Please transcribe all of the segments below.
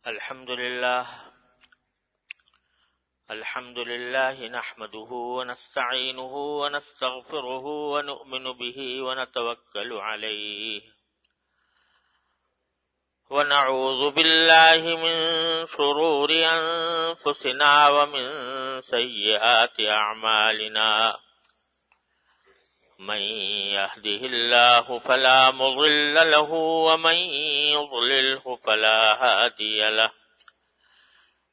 الحمد لله نحمده ونستعينه ونستغفره ونؤمن به ونتوكل عليه ونعوذ بالله من شرور أنفسنا ومن سيئات أعمالنا من يهده الله فلا مضل له ومن يضلله فلا هادي له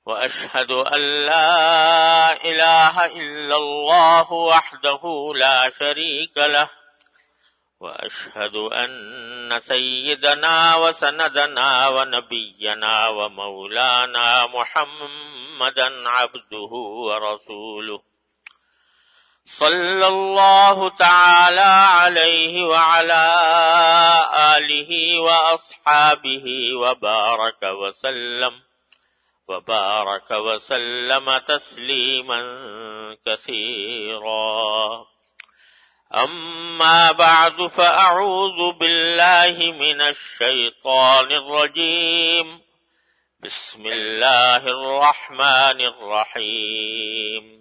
وأشهد أن لا إله إلا الله وحده لا شريك له وأشهد أن سيدنا وسندنا ونبينا ومولانا محمدا عبده ورسوله صلى الله تعالى عليه وعلى آله وأصحابه وبارك وسلم تسليما كثيرا. أما بعد فأعوذ بالله من الشيطان الرجيم. بسم الله الرحمن الرحيم.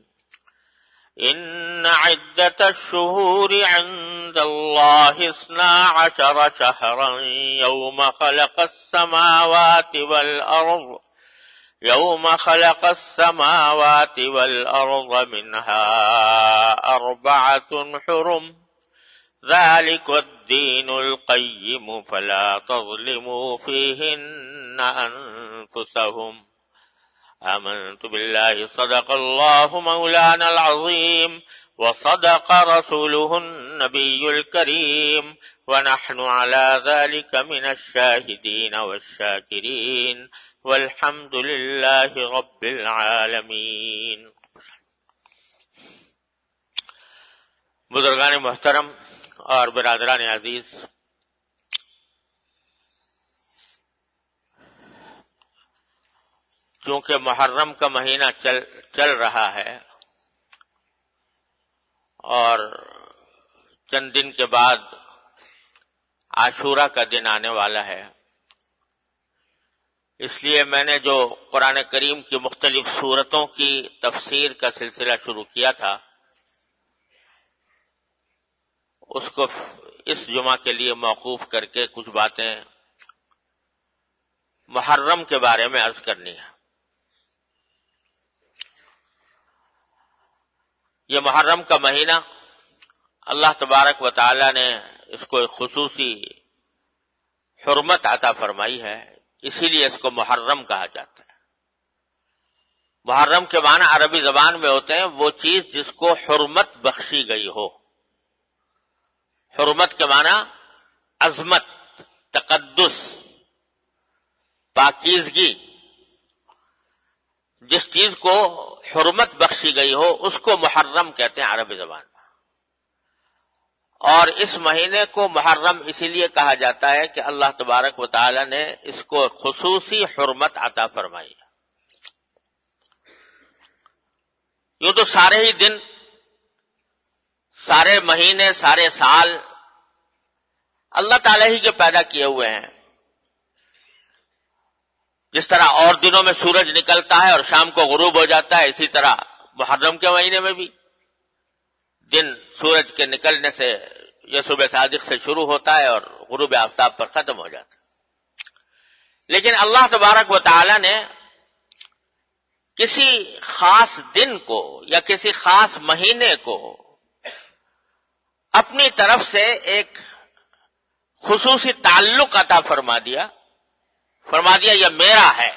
إن عدة الشهور عند الله 12 شهرا يوم خلق السماوات والأرض منها 4 حرم ذلك الدين القيم فلا تظلموا فيهن أنفسهم. آمنت بالله صدق الله مولانا العظيم وصدق رسوله النبي الكريم ونحن على ذلك من الشاهدين والشاكرين والحمد لله رب العالمين. بزرگان محترم اور برادران عزیز، چونکہ محرم کا مہینہ چل رہا ہے اور چند دن کے بعد عاشورہ کا دن آنے والا ہے، اس لیے میں نے جو قرآن کریم کی مختلف سورتوں کی تفسیر کا سلسلہ شروع کیا تھا اس کو اس جمعہ کے لیے موقوف کر کے کچھ باتیں محرم کے بارے میں عرض کرنی ہے. یہ محرم کا مہینہ اللہ تبارک و تعالی نے اس کو ایک خصوصی حرمت عطا فرمائی ہے، اسی لیے اس کو محرم کہا جاتا ہے. محرم کے معنی عربی زبان میں ہوتے ہیں وہ چیز جس کو حرمت بخشی گئی ہو. حرمت کے معنی عظمت، تقدس، پاکیزگی. جس چیز کو حرمت بخشی گئی ہو اس کو محرم کہتے ہیں عربی زبان میں. اور اس مہینے کو محرم اسی لیے کہا جاتا ہے کہ اللہ تبارک و تعالی نے اس کو خصوصی حرمت عطا فرمائی ہے. یوں تو سارے ہی دن، سارے مہینے، سارے سال اللہ تعالی ہی کے پیدا کیے ہوئے ہیں. جس طرح اور دنوں میں سورج نکلتا ہے اور شام کو غروب ہو جاتا ہے، اسی طرح محرم کے مہینے میں بھی دن سورج کے نکلنے سے یا صبح صادق سے شروع ہوتا ہے اور غروب آفتاب پر ختم ہو جاتا ہے. لیکن اللہ تبارک و تعالی نے کسی خاص دن کو یا کسی خاص مہینے کو اپنی طرف سے ایک خصوصی تعلق عطا فرما دیا یہ میرا ہے،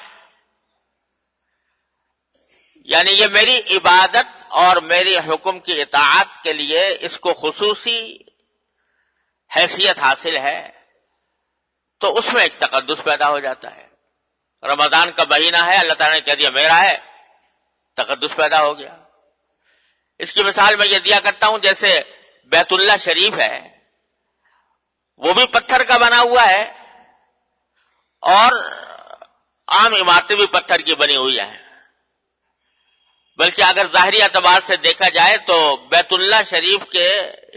یعنی یہ میری عبادت اور میری حکم کی اطاعت کے لیے اس کو خصوصی حیثیت حاصل ہے، تو اس میں ایک تقدس پیدا ہو جاتا ہے. رمضان کا مہینہ ہے، اللہ تعالیٰ نے کہہ دیا میرا ہے، تقدس پیدا ہو گیا. اس کی مثال میں یہ دیا کرتا ہوں، جیسے بیت اللہ شریف ہے، وہ بھی پتھر کا بنا ہوا ہے اور عام عمارتیں بھی پتھر کی بنی ہوئی ہیں. بلکہ اگر ظاہری اعتبار سے دیکھا جائے تو بیت اللہ شریف کے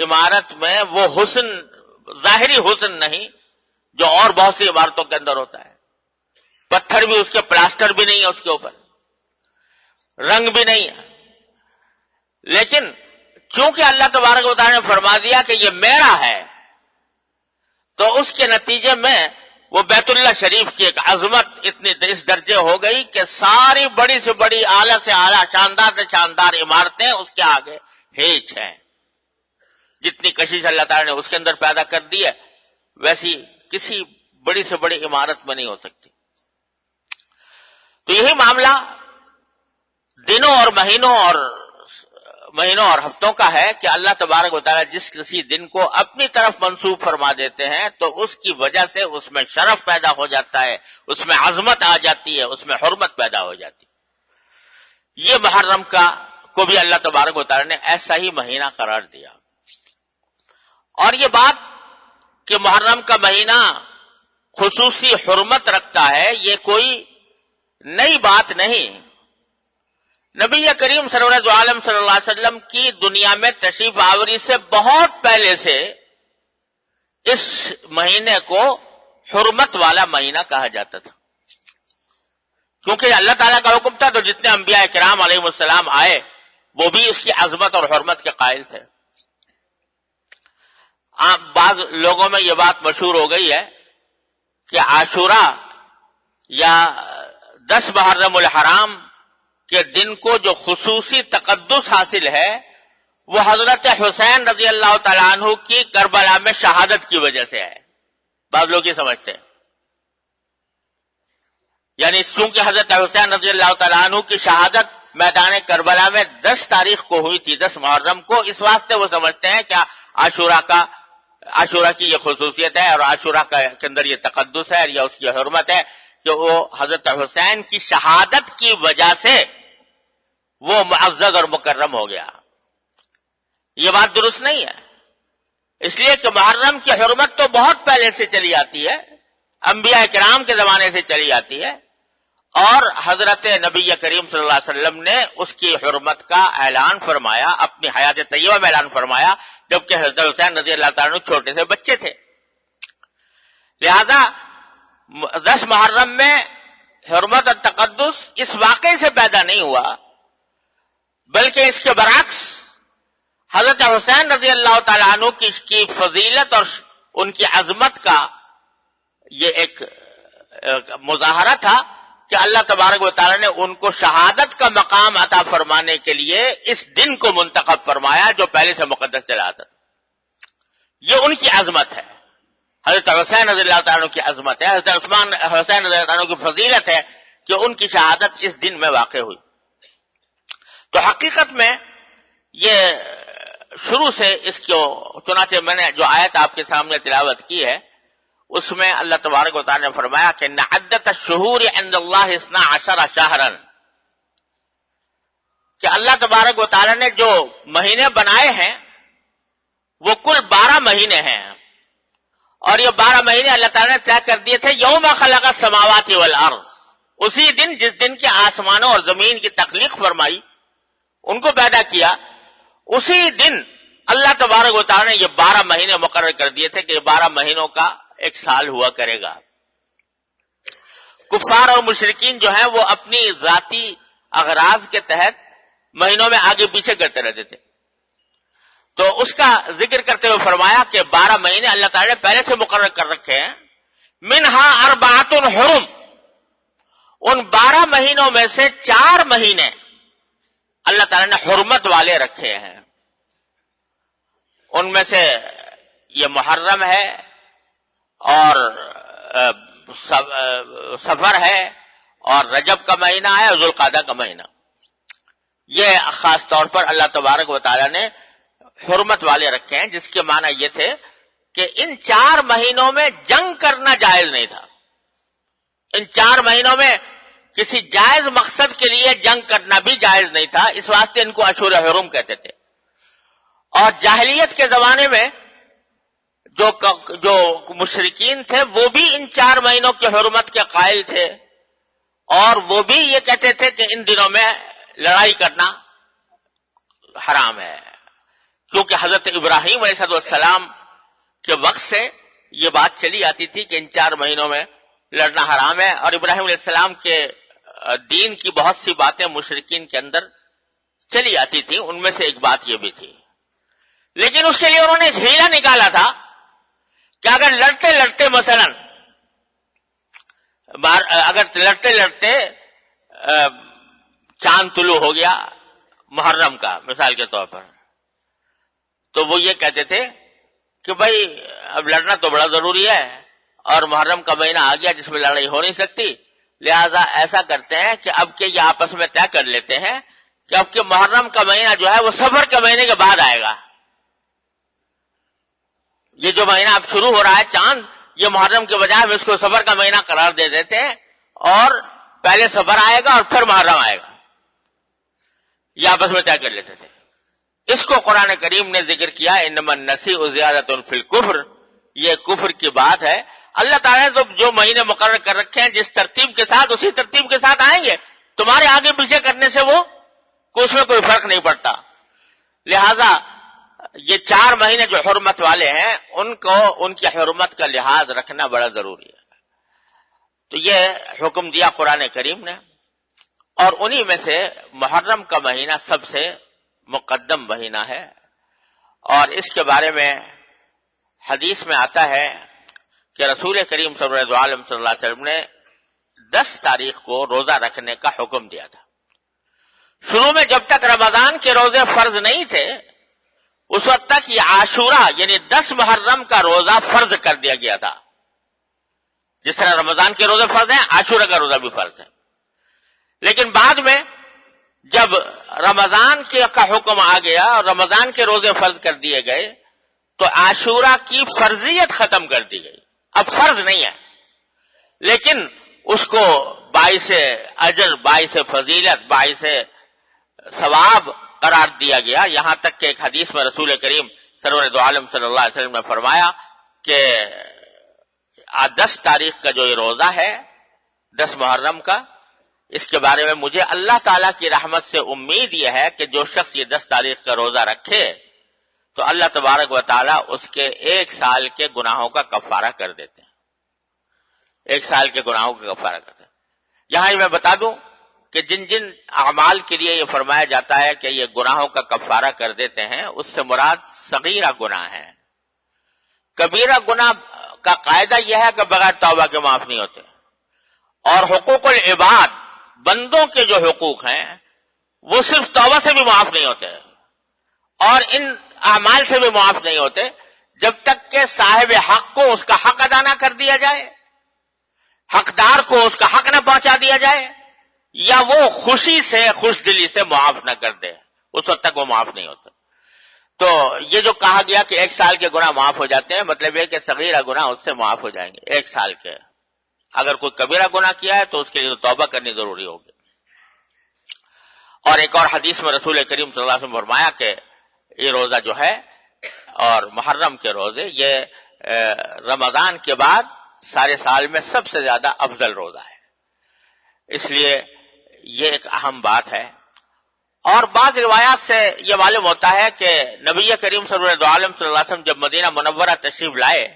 عمارت میں وہ حسن ظاہری حسن نہیں جو اور بہت سی عمارتوں کے اندر ہوتا ہے. پتھر بھی اس کے پلاسٹر بھی نہیں ہے اس کے اوپر، رنگ بھی نہیں ہے، لیکن چونکہ اللہ تبارک و تعالی نے فرما دیا کہ یہ میرا ہے، تو اس کے نتیجے میں وہ بیت اللہ شریف کی ایک عظمت اتنی اس درجے ہو گئی کہ ساری بڑی سے بڑی، اعلیٰ سے اعلیٰ، شاندار سے شاندار عمارتیں اس کے آگے ہیچ ہیں۔ جتنی کشش اللہ تعالی نے اس کے اندر پیدا کر دی ہے، ویسی کسی بڑی سے بڑی عمارت میں نہیں ہو سکتی۔ تو یہی معاملہ دنوں اور ہفتوں کا ہے کہ اللہ تبارک و تعالی جس کسی دن کو اپنی طرف منسوب فرما دیتے ہیں تو اس کی وجہ سے اس میں شرف پیدا ہو جاتا ہے، اس میں عظمت آ جاتی ہے، اس میں حرمت پیدا ہو جاتی ہے۔ یہ محرم کو بھی اللہ تبارک و تعالی نے ایسا ہی مہینہ قرار دیا، اور یہ بات کہ محرم کا مہینہ خصوصی حرمت رکھتا ہے یہ کوئی نئی بات نہیں۔ نبی کریم سرورت عالم صلی اللہ علیہ وسلم کی دنیا میں تشریف آوری سے بہت پہلے سے اس مہینے کو حرمت والا مہینہ کہا جاتا تھا، کیونکہ اللہ تعالیٰ کا حکم تھا، تو جتنے انبیاء کرام علیہ السلام آئے وہ بھی اس کی عظمت اور حرمت کے قائل تھے۔ بعض لوگوں میں یہ بات مشہور ہو گئی ہے کہ عاشوراء یا 10 محرم الحرام کے دن کو جو خصوصی تقدس حاصل ہے وہ حضرت حسین رضی اللہ تعالیٰ عنہ کی کربلا میں شہادت کی وجہ سے ہے۔ بعض لوگ یہ سمجھتے ہیں، یعنی چونکہ حضرت حسین رضی اللہ تعالیٰ عنہ کی شہادت میدان کربلا میں 10 تاریخ کو ہوئی تھی، 10 محرم کو، اس واسطے وہ سمجھتے ہیں کہ عاشوراء کی یہ خصوصیت ہے اور عاشوراء کے اندر یہ تقدس ہے یا اس کی حرمت ہے کہ وہ حضرت حسین کی شہادت کی وجہ سے وہ معزز اور مکرم ہو گیا۔ یہ بات درست نہیں ہے، اس لیے کہ محرم کی حرمت تو بہت پہلے سے چلی آتی ہے، انبیاء کرام کے زمانے سے چلی آتی ہے، اور حضرت نبی کریم صلی اللہ علیہ وسلم نے اس کی حرمت کا اعلان فرمایا، اپنی حیات طیبہ میں اعلان فرمایا، جبکہ حضرت حسین رضی اللہ تعالیٰ عنہ چھوٹے سے بچے تھے۔ لہذا 10 محرم میں حرمت اور تقدس اس واقعے سے پیدا نہیں ہوا، بلکہ اس کے برعکس حضرت حسین رضی اللہ تعالیٰ عنہ کی فضیلت اور ان کی عظمت کا یہ ایک مظاہرہ تھا کہ اللہ تبارک و تعالیٰ نے ان کو شہادت کا مقام عطا فرمانے کے لیے اس دن کو منتخب فرمایا جو پہلے سے مقدس چلا آتا تھا۔ یہ ان کی عظمت ہے، حضرت حسین رضی اللہ تعالیٰ عنہ کی عظمت ہے، حضرت عثمان حسین رضی اللہ تعالیٰ عنہ کی فضیلت ہے کہ ان کی شہادت اس دن میں واقع ہوئی۔ تو حقیقت میں یہ شروع سے اس کو، چنانچہ میں نے جو آیت آپ کے سامنے تلاوت کی ہے اس میں اللہ تبارک و تعالیٰ نے فرمایا کہ عدت الشہور عند اللہ 12 شہرا، کہ اللہ تبارک و تعالیٰ نے جو مہینے بنائے ہیں وہ کل 12 مہینے ہیں، اور یہ 12 مہینے اللہ تعالیٰ نے طے کر دیے تھے یوم خلق السماوات والارض، اسی دن جس دن کے آسمانوں اور زمین کی تخلیق فرمائی، ان کو پیدا کیا، اسی دن اللہ تبارک و تعالیٰ نے یہ 12 مہینے مقرر کر دیے تھے کہ یہ 12 مہینوں کا ایک سال ہوا کرے گا۔ کفار اور مشرکین جو ہیں وہ اپنی ذاتی اغراض کے تحت مہینوں میں آگے پیچھے کرتے رہتے تھے، تو اس کا ذکر کرتے ہوئے فرمایا کہ 12 مہینے اللہ تعالیٰ نے پہلے سے مقرر کر رکھے ہیں، منہا 4 حرم، ان 12 مہینوں میں سے 4 مہینے اللہ تعالیٰ نے حرمت والے رکھے ہیں، ان میں سے یہ محرم ہے اور سفر ہے اور رجب کا مہینہ ہے اور ذوالقعدہ کا مہینہ، یہ خاص طور پر اللہ تبارک و تعالیٰ نے حرمت والے رکھے ہیں، جس کے معنی یہ تھے کہ ان 4 مہینوں میں جنگ کرنا جائز نہیں تھا، ان 4 مہینوں میں کسی جائز مقصد کے لیے جنگ کرنا بھی جائز نہیں تھا، اس واسطے ان کو اشہر حرم کہتے تھے۔ اور جاہلیت کے زمانے میں جو مشرکین تھے وہ بھی ان 4 مہینوں کی حرمت کے قائل تھے، اور وہ بھی یہ کہتے تھے کہ ان دنوں میں لڑائی کرنا حرام ہے، کیونکہ حضرت ابراہیم علیہ السلام کے وقت سے یہ بات چلی آتی تھی کہ ان 4 مہینوں میں لڑنا حرام ہے، اور ابراہیم علیہ السلام کے دین کی بہت سی باتیں مشرکین کے اندر چلی آتی تھی، ان میں سے ایک بات یہ بھی تھی. لیکن اس کے لیے انہوں نے ہیلا نکالا تھا کہ اگر لڑتے لڑتے مثلا چاند طلوع ہو گیا محرم کا مثال کے طور پر، تو وہ یہ کہتے تھے کہ بھائی اب لڑنا تو بڑا ضروری ہے، اور محرم کا مہینہ آ گیا جس میں لڑائی ہو نہیں سکتی، لہذا ایسا کرتے ہیں کہ اب کے یہ آپس میں طے کر لیتے ہیں کہ اب کے محرم کا مہینہ جو ہے وہ صفر کے مہینے کے بعد آئے گا. یہ جو مہینہ اب شروع ہو رہا ہے چاند، یہ محرم کے بجائے ہم اس کو صفر کا مہینہ قرار دے دیتے ہیں، اور پہلے صفر آئے گا اور پھر محرم آئے گا. یہ آپس میں طے کر لیتے تھے. اس کو قرآن کریم نے ذکر کیا انما النسیء زیادۃ فی الکفر، یہ کفر کی بات ہے. اللہ تعالیٰ نے تو جو مہینے مقرر کر رکھے ہیں جس ترتیب کے ساتھ اسی ترتیب کے ساتھ آئیں گے، تمہارے آگے پیچھے کرنے سے وہ اس میں کوئی فرق نہیں پڑتا. لہذا یہ 4 مہینے جو حرمت والے ہیں ان کی حرمت کا لحاظ رکھنا بڑا ضروری ہے. تو یہ حکم دیا قرآن کریم نے، اور انہی میں سے محرم کا مہینہ سب سے مقدم مہینہ ہے. اور اس کے بارے میں حدیث میں آتا ہے کہ رسول کریم صلی اللہ علیہ وسلم نے 10 تاریخ کو روزہ رکھنے کا حکم دیا تھا. شروع میں جب تک رمضان کے روزے فرض نہیں تھے اس وقت تک یہ عاشورہ یعنی 10 محرم کا روزہ فرض کر دیا گیا تھا. جس طرح رمضان کے روزے فرض ہیں، عاشورہ کا روزہ بھی فرض ہے. لیکن بعد میں جب رمضان کا حکم آ گیا اور رمضان کے روزے فرض کر دیے گئے تو عاشورہ کی فرضیت ختم کر دی گئی. اب فرض نہیں ہے، لیکن اس کو باعث اجر، باعث فضیلت، باعث ثواب قرار دیا گیا. یہاں تک کہ ایک حدیث میں رسول کریم سرور دو عالم صلی اللہ علیہ وسلم نے فرمایا کہ 10 تاریخ کا جو یہ روزہ ہے 10 محرم کا، اس کے بارے میں مجھے اللہ تعالیٰ کی رحمت سے امید یہ ہے کہ جو شخص یہ 10 تاریخ کا روزہ رکھے تو اللہ تبارک و تعالیٰ اس کے 1 سال کے گناہوں کا کفارہ کر دیتے ہیں. 1 سال کے گناہوں کا کفارہ کرتے ہیں. یہاں میں بتا دوں کہ جن جن اعمال کے لیے یہ فرمایا جاتا ہے کہ یہ گناہوں کا کفارہ کر دیتے ہیں، اس سے مراد صغیرہ گناہ ہے. کبیرہ گناہ کا قاعدہ یہ ہے کہ بغیر توبہ کے معاف نہیں ہوتے، اور حقوق العباد، بندوں کے جو حقوق ہیں وہ صرف توبہ سے بھی معاف نہیں ہوتے، اور ان اعمال سے بھی معاف نہیں ہوتے جب تک کہ صاحب حق کو اس کا حق ادا نہ کر دیا جائے، حقدار کو اس کا حق نہ پہنچا دیا جائے، یا وہ خوشی سے، خوش دلی سے معاف نہ کر دے، اس وقت تک وہ معاف نہیں ہوتا. تو یہ جو کہا گیا کہ 1 سال کے گناہ معاف ہو جاتے ہیں، مطلب یہ کہ صغیرہ گناہ اس سے معاف ہو جائیں گے 1 سال کے. اگر کوئی کبیرہ گناہ کیا ہے تو اس کے لیے توبہ کرنی ضروری ہوگی. اور ایک اور حدیث میں رسول کریم صلی اللہ علیہ وسلم فرمایا کہ یہ روزہ جو ہے اور محرم کے روزے یہ رمضان کے بعد سارے سال میں سب سے زیادہ افضل روزہ ہے. اس لیے یہ ایک اہم بات ہے. اور بعض روایات سے یہ معلوم ہوتا ہے کہ نبی کریم صلی اللہ علیہ وسلم جب مدینہ منورہ تشریف لائے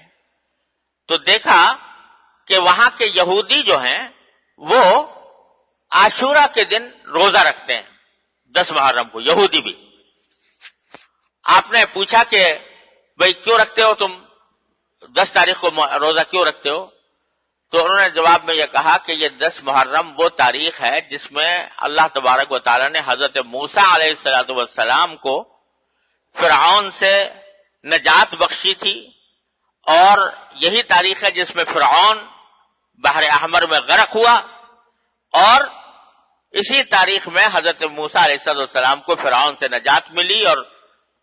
تو دیکھا کہ وہاں کے یہودی جو ہیں وہ عاشورہ کے دن روزہ رکھتے ہیں 10 محرم کو، یہودی بھی. آپ نے پوچھا کہ بھئی کیوں رکھتے ہو تم 10 تاریخ کو روزہ کیوں رکھتے ہو؟ تو انہوں نے جواب میں یہ کہا کہ یہ 10 محرم وہ تاریخ ہے جس میں اللہ تبارک و تعالیٰ نے حضرت موسیٰ علیہ السلام کو فرعون سے نجات بخشی تھی، اور یہی تاریخ ہے جس میں فرعون بحر احمر میں غرق ہوا، اور اسی تاریخ میں حضرت موسیٰ علیہ السلام کو فرعون سے نجات ملی، اور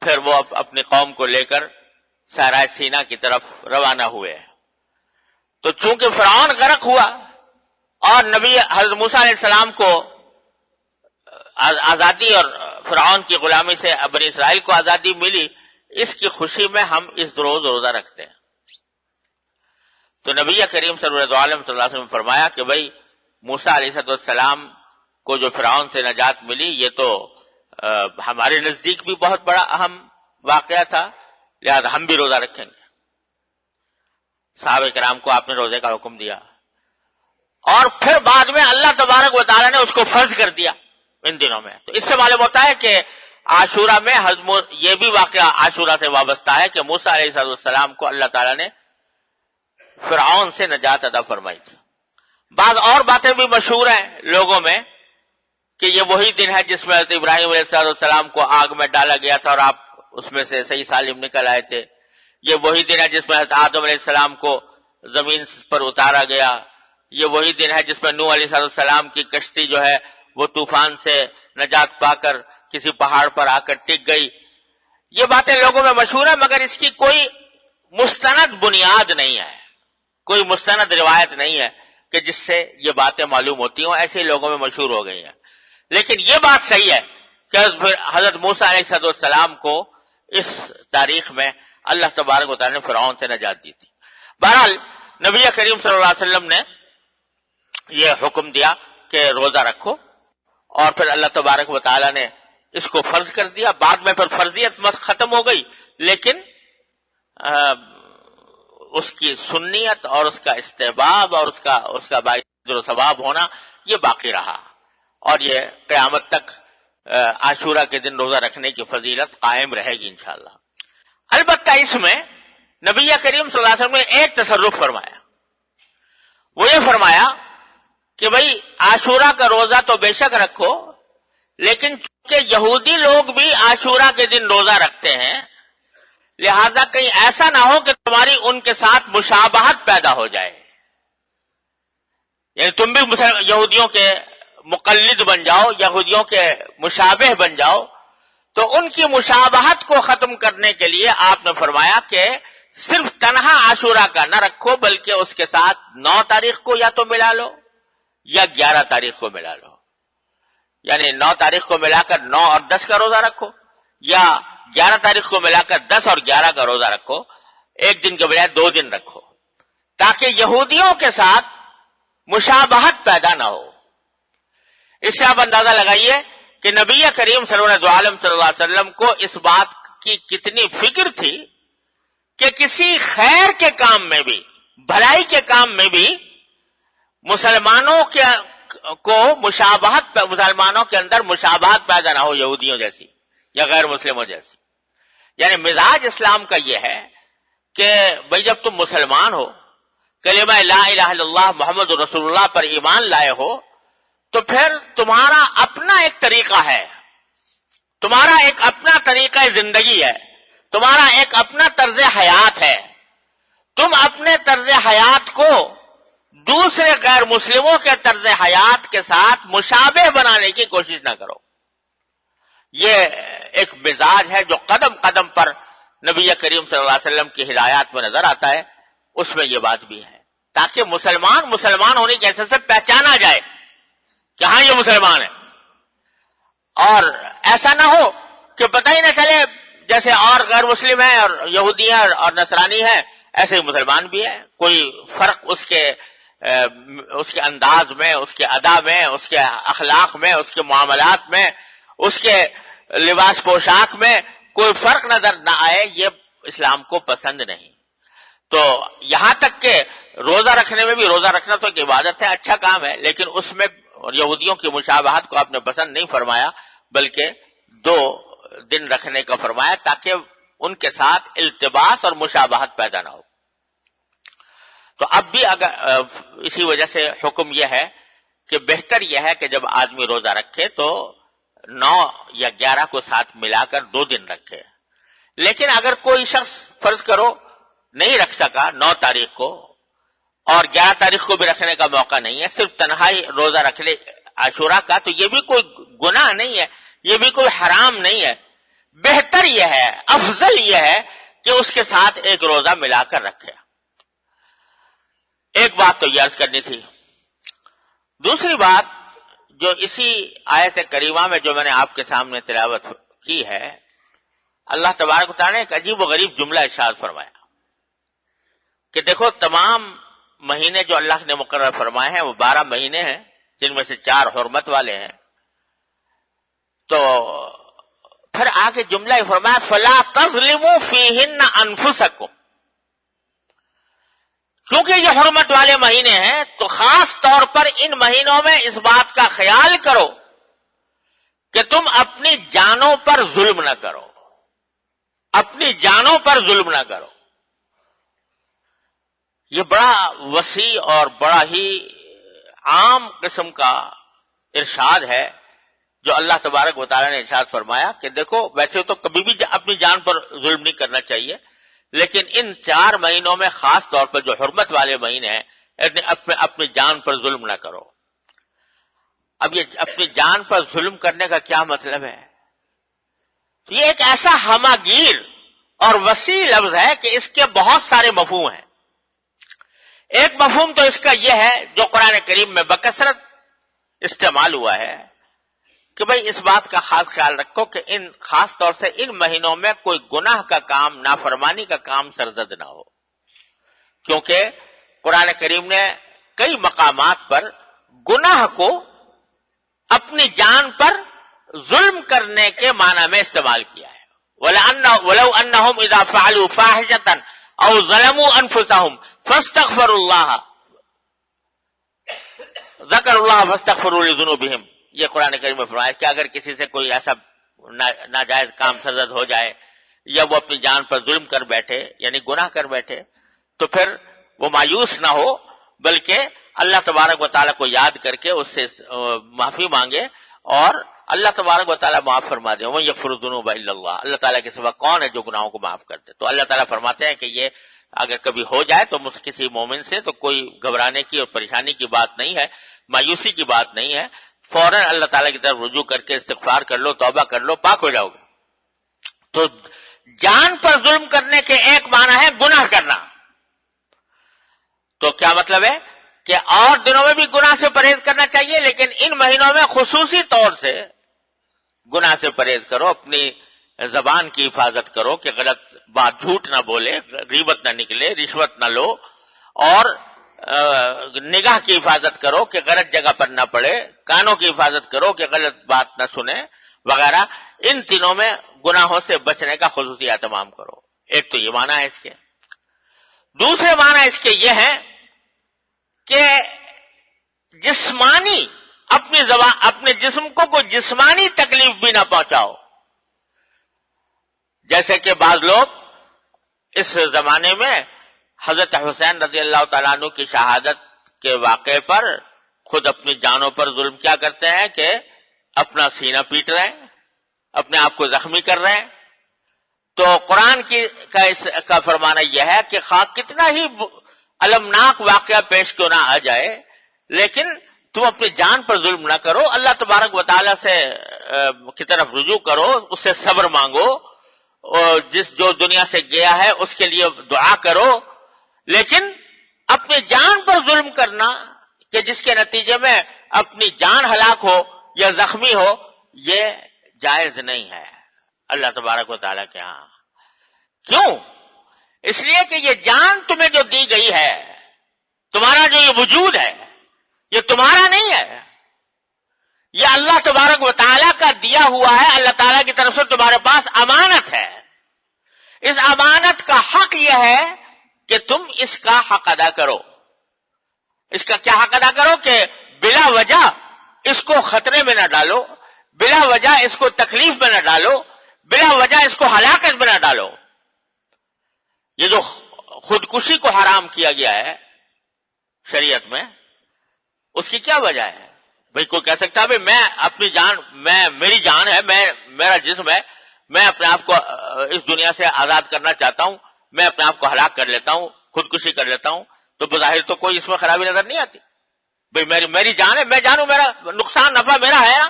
پھر وہ اپنی قوم کو لے کر صحرائے سینا کی طرف روانہ ہوئے. تو چونکہ فرعون غرق ہوا اور نبی حضرت موسیٰ علیہ السلام کو آزادی اور فرعون کی غلامی سے بنی اسرائیل کو آزادی ملی، اس کی خوشی میں ہم اس روز روزہ رکھتے ہیں. تو نبی کریم صلی اللہ علیہ وسلم نے فرمایا کہ بھئی موسیٰ علیہ السلام کو جو فرعون سے نجات ملی یہ تو ہمارے نزدیک بھی بہت بڑا اہم واقعہ تھا، لہذا ہم بھی روزہ رکھیں گے. صحابہ کرام کو آپ نے روزے کا حکم دیا. اور پھر بعد میں اللہ تبارک و تعالیٰ نے اس کو فرض کر دیا ان دنوں میں. تو اس سے معلوم ہوتا ہے کہ عاشورہ میں یہ بھی واقعہ عاشورہ سے وابستہ ہے کہ موسیٰ علیہ السلام کو اللہ تعالیٰ نے فرعون سے نجات عطا فرمائی تھی. بعض اور باتیں بھی مشہور ہیں لوگوں میں کہ یہ وہی دن ہے جس میں حضرت ابراہیم علیہ السلام کو آگ میں ڈالا گیا تھا اور آپ اس میں سے صحیح سالم نکل آئے تھے. یہ وہی دن ہے جس میں حضرت آدم علیہ السلام کو زمین پر اتارا گیا. یہ وہی دن ہے جس میں نوح علیہ السلام کی کشتی جو ہے وہ طوفان سے نجات پا کر کسی پہاڑ پر آ کر ٹک گئی. یہ باتیں لوگوں میں مشہور ہیں مگر اس کی کوئی مستند بنیاد نہیں ہے, کوئی مستند روایت نہیں ہے کہ جس سے یہ باتیں معلوم ہوتی ہوں. ایسے لوگوں میں مشہور ہو گئی ہیں. لیکن یہ بات صحیح ہے کہ حضرت موسیٰ علیہ السلام کو اس تاریخ میں اللہ تبارک و تعالیٰ نے فرعون سے نجات دی تھی. بہرحال نبی کریم صلی اللہ علیہ وسلم نے یہ حکم دیا کہ روزہ رکھو, اور پھر اللہ تبارک و تعالیٰ نے اس کو فرض کر دیا. بعد میں پھر فرضیت ختم ہو گئی لیکن اس کی سنیت اور اس کا استحباب اور اس کا باعث و ثواب ہونا یہ باقی رہا, اور یہ قیامت تک عاشورہ کے دن روزہ رکھنے کی فضیلت قائم رہے گی انشاءاللہ. البتہ اس میں نبی کریم صلی اللہ علیہ وسلم نے ایک تصرف فرمایا. وہ یہ فرمایا کہ بھئی عاشورہ کا روزہ تو بے شک رکھو, لیکن چونکہ یہودی لوگ بھی عاشورہ کے دن روزہ رکھتے ہیں لہذا کہیں ایسا نہ ہو کہ تمہاری ان کے ساتھ مشابہت پیدا ہو جائے, یعنی تم بھی یہودیوں کے مقلد بن جاؤ, یہودیوں کے مشابہ بن جاؤ. تو ان کی مشابہت کو ختم کرنے کے لیے آپ نے فرمایا کہ صرف تنہا عاشورہ کا نہ رکھو بلکہ اس کے ساتھ 9 تاریخ کو یا تو ملا لو یا 11 تاریخ کو ملا لو, یعنی 9 تاریخ کو ملا کر 9 اور 10 کا روزہ رکھو, یا 11 تاریخ کو ملا کر 10 اور 11 کا روزہ رکھو. ایک دن کے بجائے 2 دن رکھو تاکہ یہودیوں کے ساتھ مشابہت پیدا نہ ہو. اس سے آپ اندازہ لگائیے کہ نبی کریم صلی اللہ علیہ وسلم کو اس بات کی کتنی فکر تھی کہ کسی خیر کے کام میں بھی, بھلائی کے کام میں بھی مسلمانوں کو مسلمانوں کے اندر مشابہت پیدا نہ ہو یہودیوں جیسی یا غیر مسلموں جیسی. یعنی مزاج اسلام کا یہ ہے کہ بھئی جب تم مسلمان ہو, کلمہ لا الہ الا اللہ محمد رسول اللہ پر ایمان لائے ہو, تو پھر تمہارا اپنا ایک طریقہ ہے, تمہارا ایک اپنا طریقہ زندگی ہے, تمہارا ایک اپنا طرز حیات ہے. تم اپنے طرز حیات کو دوسرے غیر مسلموں کے طرز حیات کے ساتھ مشابہ بنانے کی کوشش نہ کرو. یہ ایک مزاج ہے جو قدم قدم پر نبی کریم صلی اللہ علیہ وسلم کی ہدایات میں نظر آتا ہے. اس میں یہ بات بھی ہے تاکہ مسلمان ہونے کی حیثیت سے پہچانا جائے کہ ہاں یہ مسلمان ہے, اور ایسا نہ ہو کہ پتہ ہی نہ چلے جیسے اور غیر مسلم ہیں اور یہودی ہیں اور نصرانی ہیں ایسے ہی مسلمان بھی ہے. کوئی فرق اس کے انداز میں, اس کے ادا میں, اس کے اخلاق میں, اس کے معاملات میں, اس کے لباس پوشاک میں کوئی فرق نظر نہ آئے, یہ اسلام کو پسند نہیں. تو یہاں تک کہ روزہ رکھنے میں بھی, روزہ رکھنا تو ایک عبادت ہے, اچھا کام ہے, لیکن اس میں یہودیوں کی مشابہت کو آپ نے پسند نہیں فرمایا بلکہ 2 دن رکھنے کا فرمایا تاکہ ان کے ساتھ التباس اور مشابہت پیدا نہ ہو. تو اب بھی اگر اسی وجہ سے حکم یہ ہے کہ بہتر یہ ہے کہ جب آدمی روزہ رکھے تو 9 یا 11 کو ساتھ ملا کر 2 دن رکھے. لیکن اگر کوئی شخص فرض کرو نہیں رکھ سکا 9 تاریخ کو اور 11 تاریخ کو بھی رکھنے کا موقع نہیں ہے, صرف تنہائی روزہ رکھ لے عاشورہ کا, تو یہ بھی کوئی گناہ نہیں ہے, یہ بھی کوئی حرام نہیں ہے. بہتر یہ ہے, افضل یہ ہے کہ اس کے ساتھ ایک روزہ ملا کر رکھے. ایک بات تو یہ عرض کرنی تھی. دوسری بات جو اسی آیت کریمہ میں جو میں نے آپ کے سامنے تلاوت کی ہے, اللہ تبارک و تعالیٰ نے ایک عجیب و غریب جملہ ارشاد فرمایا کہ دیکھو تمام مہینے جو اللہ نے مقرر فرمائے ہیں وہ 12 مہینے ہیں جن میں سے 4 حرمت والے ہیں. تو پھر آگے جملہ ہی فرمایا فَلَا تَظْلِمُوا فِيهِنَّ أَنفُسَكُمْ, کیونکہ یہ حرمت والے مہینے ہیں تو خاص طور پر ان مہینوں میں اس بات کا خیال کرو کہ تم اپنی جانوں پر ظلم نہ کرو، اپنی جانوں پر ظلم نہ کرو۔ یہ بڑا وسیع اور بڑا ہی عام قسم کا ارشاد ہے جو اللہ تبارک و تعالیٰ نے ارشاد فرمایا کہ دیکھو ویسے تو کبھی بھی اپنی جان پر ظلم نہیں کرنا چاہیے، لیکن ان 4 مہینوں میں خاص طور پر جو حرمت والے مہینے ہیں اپنی جان پر ظلم نہ کرو۔ اب یہ اپنی جان پر ظلم کرنے کا کیا مطلب ہے؟ یہ ایک ایسا ہماگیر اور وسیع لفظ ہے کہ اس کے بہت سارے مفہوم ہیں۔ ایک مفہوم تو اس کا یہ ہے جو قرآن کریم میں بکثرت استعمال ہوا ہے کہ بھئی اس بات کا خاص خیال رکھو کہ خاص طور سے ان مہینوں میں کوئی گناہ کا کام، نافرمانی کا کام سرزد نہ ہو، کیونکہ قرآن کریم نے کئی مقامات پر گناہ کو اپنی جان پر ظلم کرنے کے معنی میں استعمال کیا ہے۔ وَلَوْ أَنَّهُمْ إِذَا فَعَلُوا فَاحِشَةً أَوْ ظَلَمُوا أَنفُسَهُمْ فَاسْتَغْفَرُوا اللَّهَ ذَكَرُوا اللَّهَ فَاسْتَغْفَرُوا لِذُنُوبِهِمْ، یہ قرآن کریم میں فرمایا کہ اگر کسی سے کوئی ایسا ناجائز کام سرزد ہو جائے یا وہ اپنی جان پر ظلم کر بیٹھے یعنی گناہ کر بیٹھے تو پھر وہ مایوس نہ ہو بلکہ اللہ تبارک و تعالیٰ کو یاد کر کے اس سے معافی مانگے اور اللہ تبارک و تعالیٰ معاف فرما دے۔ وَمَن يَغْفِرُ الذُّنُوبَ إِلَّا اللَّهُ، اللہ تعالیٰ کے سوا کون ہے جو گناہوں کو معاف کرتے؟ تو اللہ تعالیٰ فرماتے ہیں کہ یہ اگر کبھی ہو جائے تو کسی مومن سے تو کوئی گھبرانے کی اور پریشانی کی بات نہیں ہے، مایوسی کی بات نہیں ہے، فوراً اللہ تعالیٰ کی طرف رجوع کر کے استغفار کر لو، توبہ کر لو، پاک ہو جاؤ گے۔ تو جان پر ظلم کرنے کے ایک معنی ہے گناہ کرنا۔ تو کیا مطلب ہے کہ اور دنوں میں بھی گناہ سے پرہیز کرنا چاہیے، لیکن ان مہینوں میں خصوصی طور سے گناہ سے پرہیز کرو، اپنی زبان کی حفاظت کرو کہ غلط بات، جھوٹ نہ بولے، غیبت نہ نکلے، رشوت نہ لو، اور نگاہ کی حفاظت کرو کہ غلط جگہ پر نہ پڑے، کانوں کی حفاظت کرو کہ غلط بات نہ سنے وغیرہ۔ ان تینوں میں گناہوں سے بچنے کا خصوصی اہتمام کرو۔ ایک تو یہ معنی ہے اس کے۔ دوسرے معنی اس کے یہ ہے کہ جسمانی اپنے جسم کو کوئی جسمانی تکلیف بھی نہ پہنچاؤ، جیسے کہ بعض لوگ اس زمانے میں حضرت حسین رضی اللہ تعالیٰ عنہ کی شہادت کے واقعے پر خود اپنی جانوں پر ظلم کیا کرتے ہیں کہ اپنا سینہ پیٹ رہے ہیں، اپنے آپ کو زخمی کر رہے ہیں۔ تو قرآن کا فرمانا یہ ہے کہ خواہ کتنا ہی المناک واقعہ پیش کیوں نہ آ جائے لیکن تم اپنی جان پر ظلم نہ کرو، اللہ تبارک و تعالیٰ سے کی طرف رجوع کرو، اس سے صبر مانگو، اور جو دنیا سے گیا ہے اس کے لیے دعا کرو، لیکن اپنی جان پر ظلم کرنا کہ جس کے نتیجے میں اپنی جان ہلاک ہو یا زخمی ہو، یہ جائز نہیں ہے اللہ تبارک و تعالیٰ کے ہاں۔ کیوں؟ اس لیے کہ یہ جان تمہیں جو دی گئی ہے، تمہارا جو یہ وجود ہے، یہ تمہارا نہیں ہے، یہ اللہ تبارک و تعالیٰ کا دیا ہوا ہے، اللہ تعالیٰ کی طرف سے تمہارے پاس امانت ہے۔ اس امانت کا حق یہ ہے کہ تم اس کا حق ادا کرو۔ اس کا کیا حق ادا کرو؟ کہ بلا وجہ اس کو خطرے میں نہ ڈالو، بلا وجہ اس کو تکلیف میں نہ ڈالو، بلا وجہ اس کو ہلاکت میں نہ ڈالو۔ یہ جو خودکشی کو حرام کیا گیا ہے شریعت میں، اس کی کیا وجہ ہے؟ بھئی کوئی کہہ سکتا ہے میں اپنی جان، میری جان ہے، میرا جسم ہے، میں اپنے آپ کو اس دنیا سے آزاد کرنا چاہتا ہوں، میں اپنے آپ کو ہلاک کر لیتا ہوں، خودکشی کر لیتا ہوں، تو بظاہر تو کوئی اس میں خرابی نظر نہیں آتی۔ بھئی میری جان ہے، میں جانوں، میرا نقصان نفع میرا ہے،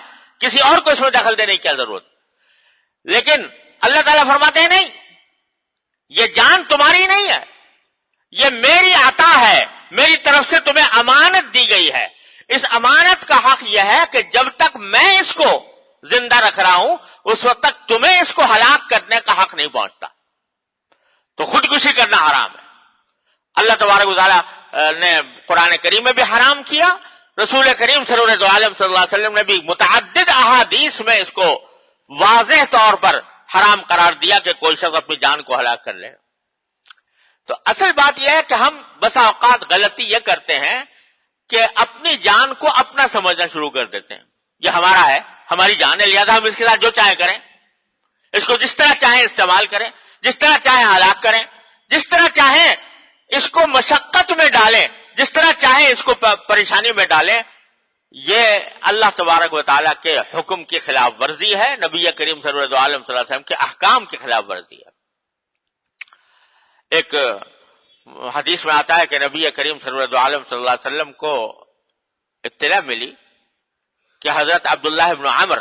کسی اور کو اس میں دخل دینے کی کیا ضرورت؟ لیکن اللہ تعالیٰ فرماتے ہیں نہیں، یہ جان تمہاری نہیں ہے، یہ میری عطا ہے، میری طرف سے تمہیں امانت دی گئی ہے۔ اس امانت کا حق یہ ہے کہ جب تک میں اس کو زندہ رکھ رہا ہوں اس وقت تک تمہیں اس کو ہلاک کرنے کا حق نہیں پہنچتا۔ تو خودکشی کرنا حرام ہے۔ اللہ تبارک و تعالیٰ نے قرآن کریم میں بھی حرام کیا، رسول کریم سرور عالم صلی اللہ علیہ وسلم نے بھی متعدد احادیث میں اس کو واضح طور پر حرام قرار دیا کہ کوئی شخص اپنی جان کو ہلاک کر لے۔ تو اصل بات یہ ہے کہ ہم بسا اوقات غلطی یہ کرتے ہیں کہ اپنی جان کو اپنا سمجھنا شروع کر دیتے ہیں. یہ ہمارا ہے, ہماری جان ہے, لہذا ہم اس کے ساتھ جو چاہیں کریں, اس کو جس طرح چاہیں استعمال کریں, جس طرح چاہیں ہلاک کریں, جس طرح چاہیں اس کو مشقت میں ڈالیں, جس طرح چاہیں اس کو پریشانی میں ڈالیں. یہ اللہ تبارک و تعالیٰ کے حکم کی خلاف ورزی ہے, نبی کریم سرور عالم صلی اللہ علیہ وسلم کے احکام کی خلاف ورزی ہے. ایک حدیث میں آتا ہے کہ نبی کریم سرور عالم صلی اللہ علیہ وسلم کو اطلاع ملی کہ حضرت عبداللہ ابن عمر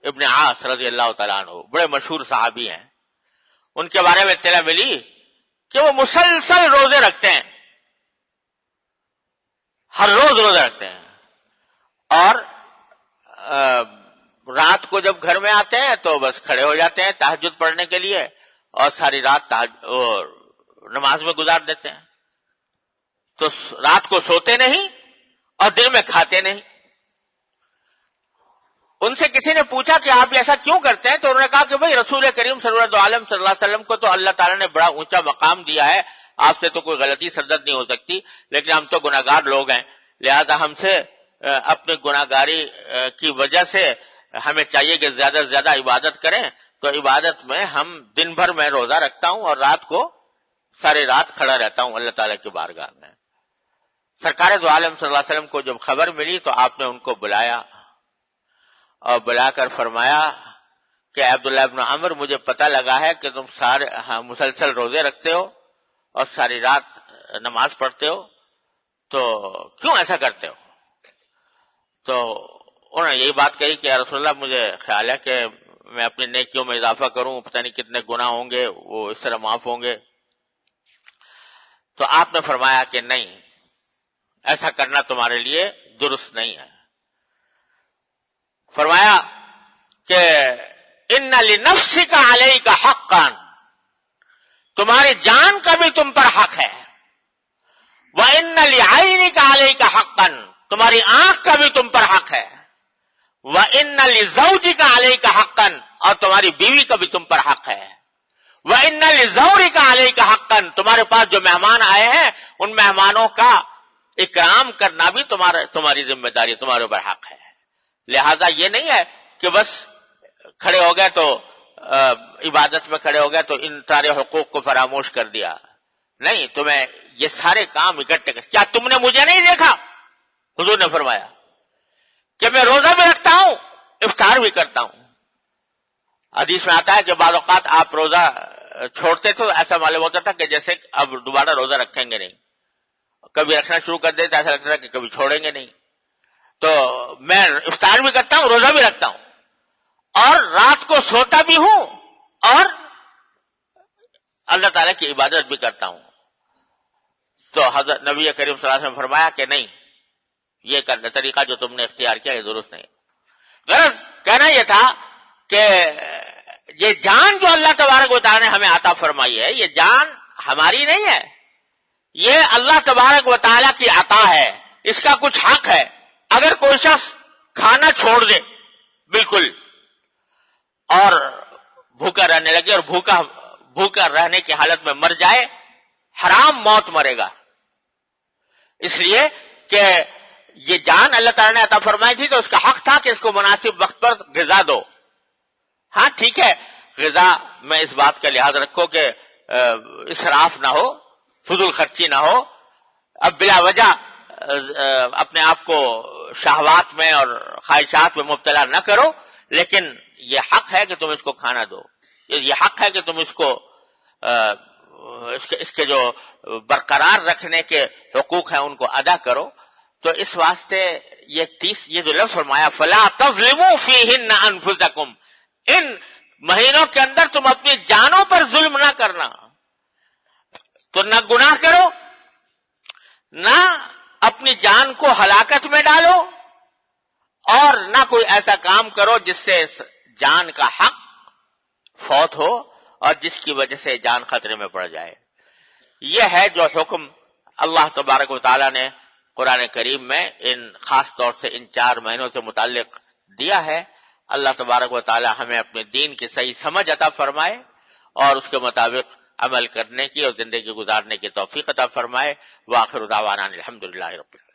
ابن عاص رضی اللہ تعالیٰ عنہ, بڑے مشہور صحابی ہیں, ان کے بارے میں اطلاع ملی کہ وہ مسلسل روزے رکھتے ہیں, ہر روز روزے رکھتے ہیں, اور رات کو جب گھر میں آتے ہیں تو بس کھڑے ہو جاتے ہیں تہجد پڑھنے کے لیے, اور ساری رات نماز میں گزار دیتے ہیں. تو رات کو سوتے نہیں اور دن میں کھاتے نہیں. ان سے کسی نے پوچھا کہ آپ ایسا کیوں کرتے ہیں, تو انہوں نے کہا کہ بھئی رسول کریم صلی اللہ علیہ وسلم کو تو اللہ تعالیٰ نے بڑا اونچا مقام دیا ہے, آپ سے تو کوئی غلطی سرزد نہیں ہو سکتی, لیکن ہم تو گناہگار لوگ ہیں, لہذا ہم سے اپنی گناہگاری کی وجہ سے ہمیں چاہیے کہ زیادہ سے زیادہ عبادت کریں. تو عبادت میں ہم دن بھر میں روزہ رکھتا ہوں اور رات کو ساری رات کھڑا رہتا ہوں اللہ تعالیٰ کی بارگاہ میں. سرکار دو عالم صلی اللہ علیہ وسلم کو جب خبر ملی تو آپ نے ان کو بلایا اور بلا کر فرمایا کہ عبداللہ ابن عمر, مجھے پتہ لگا ہے کہ تم سارے مسلسل روزے رکھتے ہو اور ساری رات نماز پڑھتے ہو, تو کیوں ایسا کرتے ہو؟ تو انہوں نے یہی بات کہی کہ یا رسول اللہ, مجھے خیال ہے کہ میں اپنی نیکیوں میں اضافہ کروں, پتہ نہیں کتنے گناہ ہوں گے وہ اس طرح معاف ہوں گے. تو آپ نے فرمایا کہ نہیں, ایسا کرنا تمہارے لیے درست نہیں ہے. فرمایا کہ ان لنفسک علیک حقا, تمہاری جان کا بھی تم پر حق ہے, وان لعینک علیک حقا, تمہاری آنکھ کا بھی تم پر حق ہے, وان لزوجک علیک حقا, اور تمہاری بیوی کا بھی تم پر حق ہے, وان لزورک علیک حقا, تمہارے پاس جو مہمان آئے ہیں ان مہمانوں کا اکرام کرنا بھی تمہاری ذمہ داری, تمہارے اوپر حق ہے. لہذا یہ نہیں ہے کہ بس کھڑے ہو گئے تو عبادت میں کھڑے ہو گئے تو ان سارے حقوق کو فراموش کر دیا. نہیں, تمہیں یہ سارے کام اکٹھے کر. کیا تم نے مجھے نہیں دیکھا؟ حضور نے فرمایا کہ میں روزہ بھی رکھتا ہوں, افطار بھی کرتا ہوں. حدیث میں آتا ہے کہ بعض اوقات آپ روزہ چھوڑتے تو ایسا معلوم ہوتا تھا کہ جیسے اب دوبارہ روزہ رکھیں گے نہیں, کبھی رکھنا شروع کر دیتے ایسا لگتا تھا کہ کبھی چھوڑیں گے نہیں. تو میں افطار بھی کرتا ہوں, روزہ بھی رکھتا ہوں, اور رات کو سوتا بھی ہوں اور اللہ تعالیٰ کی عبادت بھی کرتا ہوں. تو حضرت نبی کریم صلی اللہ علیہ وسلم نے فرمایا کہ نہیں, یہ کرنا طریقہ جو تم نے اختیار کیا یہ درست نہیں. غرض کہنا یہ تھا کہ یہ جان جو اللہ تبارک و تعالیٰ نے ہمیں عطا فرمائی ہے, یہ جان ہماری نہیں ہے, یہ اللہ تبارک و تعالیٰ کی عطا ہے, اس کا کچھ حق ہے. اگر کوئی شخص کھانا چھوڑ دے بالکل اور بھوکا رہنے لگے اور بھوکا رہنے کی حالت میں مر جائے, حرام موت مرے گا, اس لیے کہ یہ جان اللہ تعالیٰ نے عطا فرمائی تھی تو اس کا حق تھا کہ اس کو مناسب وقت پر غذا دو. ہاں ٹھیک ہے, غذا میں اس بات کا لحاظ رکھو کہ اسراف نہ ہو, فضول خرچی نہ ہو, اب بلا وجہ اپنے آپ کو شہوات میں اور خواہشات میں مبتلا نہ کرو, لیکن یہ حق ہے کہ تم اس کو کھانا دو, یہ حق ہے کہ تم اس کو اس کے جو برقرار رکھنے کے حقوق ہیں ان کو ادا کرو. تو اس واسطے یہ جو لفظ فرمایا فلا تظلموا فیہن انفسکم, ان مہینوں کے اندر تم اپنی جانوں پر ظلم نہ کرنا. تو نہ گناہ کرو, نہ اپنی جان کو ہلاکت میں ڈالو, اور نہ کوئی ایسا کام کرو جس سے جان کا حق فوت ہو اور جس کی وجہ سے جان خطرے میں پڑ جائے. یہ ہے جو حکم اللہ تبارک و تعالیٰ نے قرآن کریم میں ان خاص طور سے ان 4 مہینوں سے متعلق دیا ہے. اللہ تبارک و تعالیٰ ہمیں اپنے دین کی صحیح سمجھ عطا فرمائے اور اس کے مطابق عمل کرنے کی اور زندگی گزارنے کی توفیق عطا فرمائے۔ وآخر دعوانا الحمدللہ رب العالمین۔